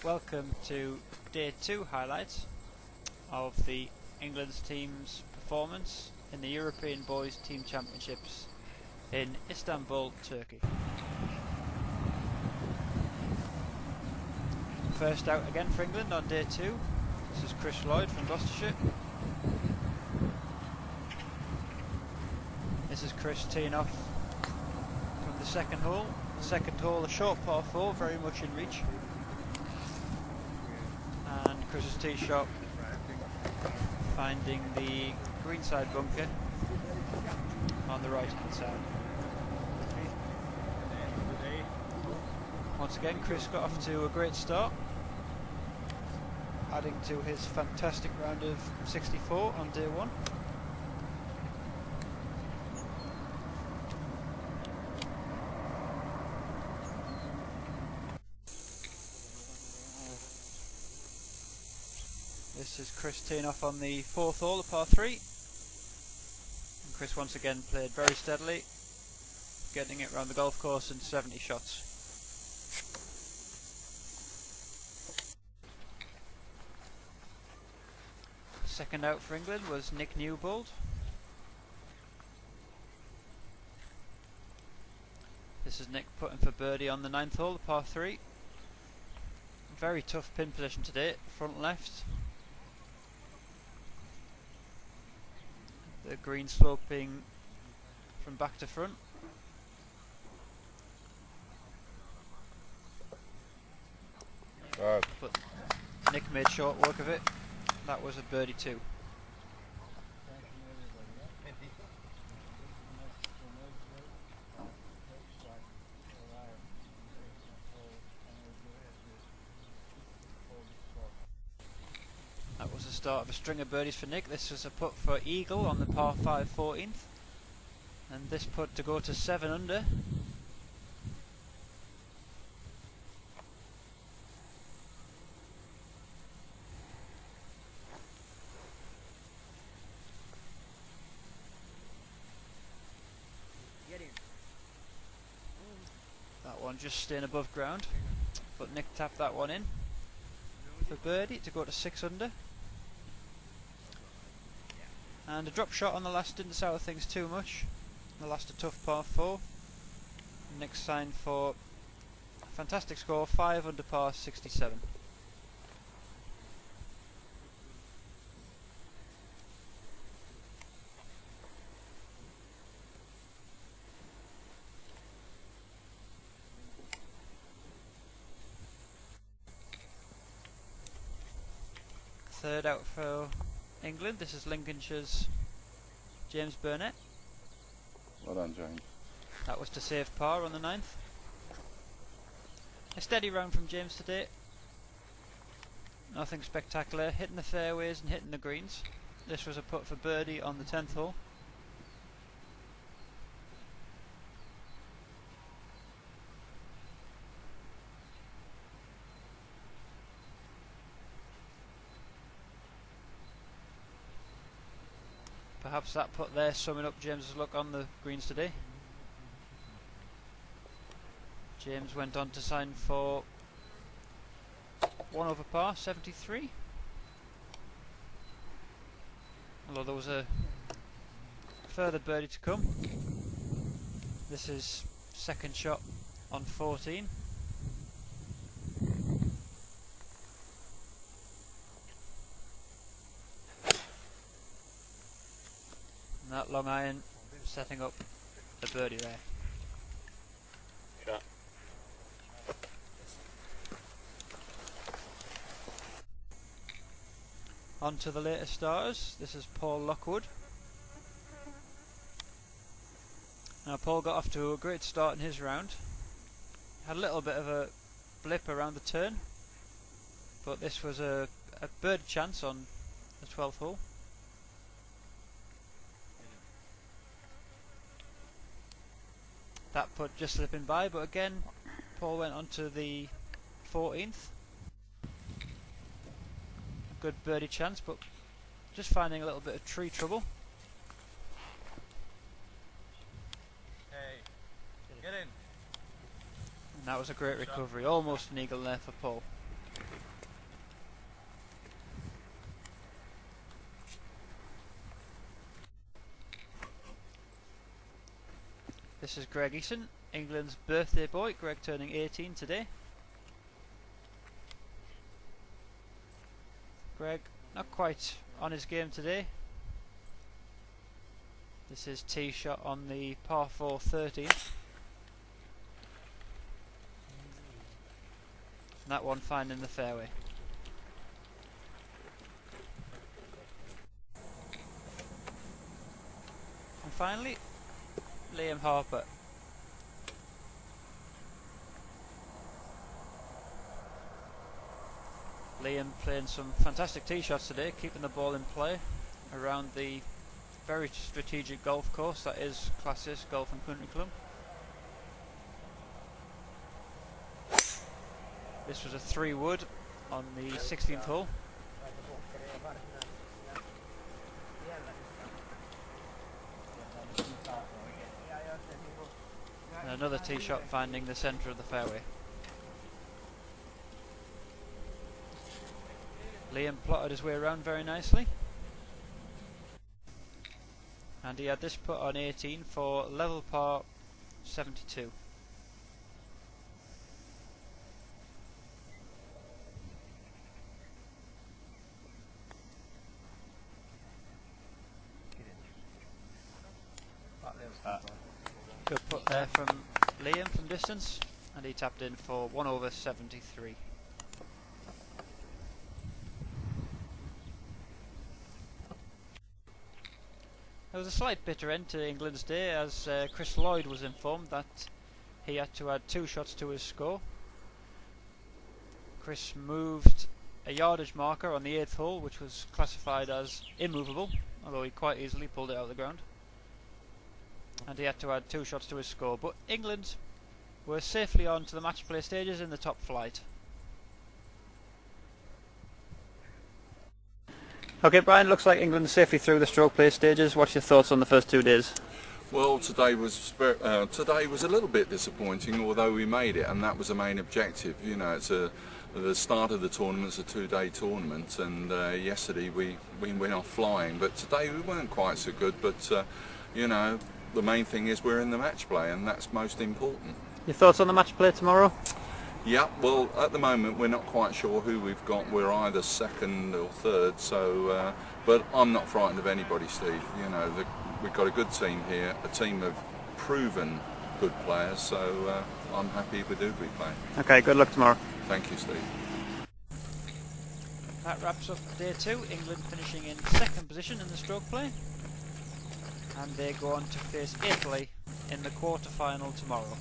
Welcome to Day 2 highlights of the England's team's performance in the European Boys Team Championships in Istanbul, Turkey. First out again for England on Day 2. This is Chris Lloyd from Gloucestershire. This is Chris teeing off from the second hole. The second hole, a short par 4, very much in reach. And Chris's tee shot finding the greenside bunker on the right hand side. Once again, Chris got off to a great start, adding to his fantastic round of 64 on day 1. This is Chris teeing off on the 4th hole, a par 3. And Chris once again played very steadily, getting it around the golf course in 70 shots. Second out for England was Nick Newbold. This is Nick putting for birdie on the 9th hole, a par 3. Very tough pin position today, front left. The green sloping from back to front. But Nick made short work of it. That was a birdie too. That was the start of a string of birdies for Nick. This was a putt for eagle on the par 5 14th, and this putt to go to 7 under. That one just staying above ground, but Nick tapped that one in for birdie to go to 6 under. And a drop shot on the last didn't sour things too much. The last a tough par 4. Nick signed for a fantastic score, 5 under par 67. Third out for England, this is Lincolnshire's James Burnett. Well done, James. That was to save par on the 9th. A steady round from James today. Nothing spectacular, hitting the fairways and hitting the greens. This was a putt for birdie on the 10th hole. Perhaps that putt there summing up James's luck on the greens today. James went on to sign for 1 over par, 73. Although there was a further birdie to come. This is second shot on 14. And that long iron setting up a birdie there. Shot. On to the later starters. This is Paul Lockwood. Now Paul got off to a great start in his round. Had a little bit of a blip around the turn, but this was a birdie chance on the 12th hole. That putt just slipping by, but again Paul went on to the 14th. Good birdie chance, but just finding a little bit of tree trouble. Hey, get in. And that was a great recovery, almost an eagle there for Paul. This is Greg Eason, England's birthday boy. Greg turning 18 today. Greg not quite on his game today. This is tee shot on the par 4 13th. And that one finding the fairway. And finally, Liam Harper. Liam playing some fantastic tee shots today, keeping the ball in play around the very strategic golf course that is Classis Golf and Country Club. This was a 3-wood on the 16th hole. And another tee shot finding the centre of the fairway. Liam plotted his way around very nicely. And he had this put on 18 for level par 72. Good put there from Liam from distance, and he tapped in for 1 over 73. There was a slight bitter end to England's day as Chris Lloyd was informed that he had to add 2 shots to his score. Chris moved a yardage marker on the 8th hole, which was classified as immovable, although he quite easily pulled it out of the ground. And he had to add 2 shots to his score, but England were safely on to the match play stages in the top flight. Okay, Brian, looks like England safely through the stroke play stages. What's your thoughts on the first 2 days? Well, today was a little bit disappointing, although we made it, and that was the main objective. You know, it's the start of the tournament's a 2-day tournament, and yesterday we went off flying, but today we weren't quite so good. But you know, the main thing is we're in the match play, and that's most important. Your thoughts on the match play tomorrow? Yeah, well, at the moment we're not quite sure who we've got. We're either second or third, so but I'm not frightened of anybody, Steve. You know, we've got a good team here, a team of proven good players, so I'm happy with who we play. Okay, good luck tomorrow. Thank you, Steve. That wraps up day 2, England finishing in 2nd position in the stroke play, and they go on to face Italy in the quarter-final tomorrow.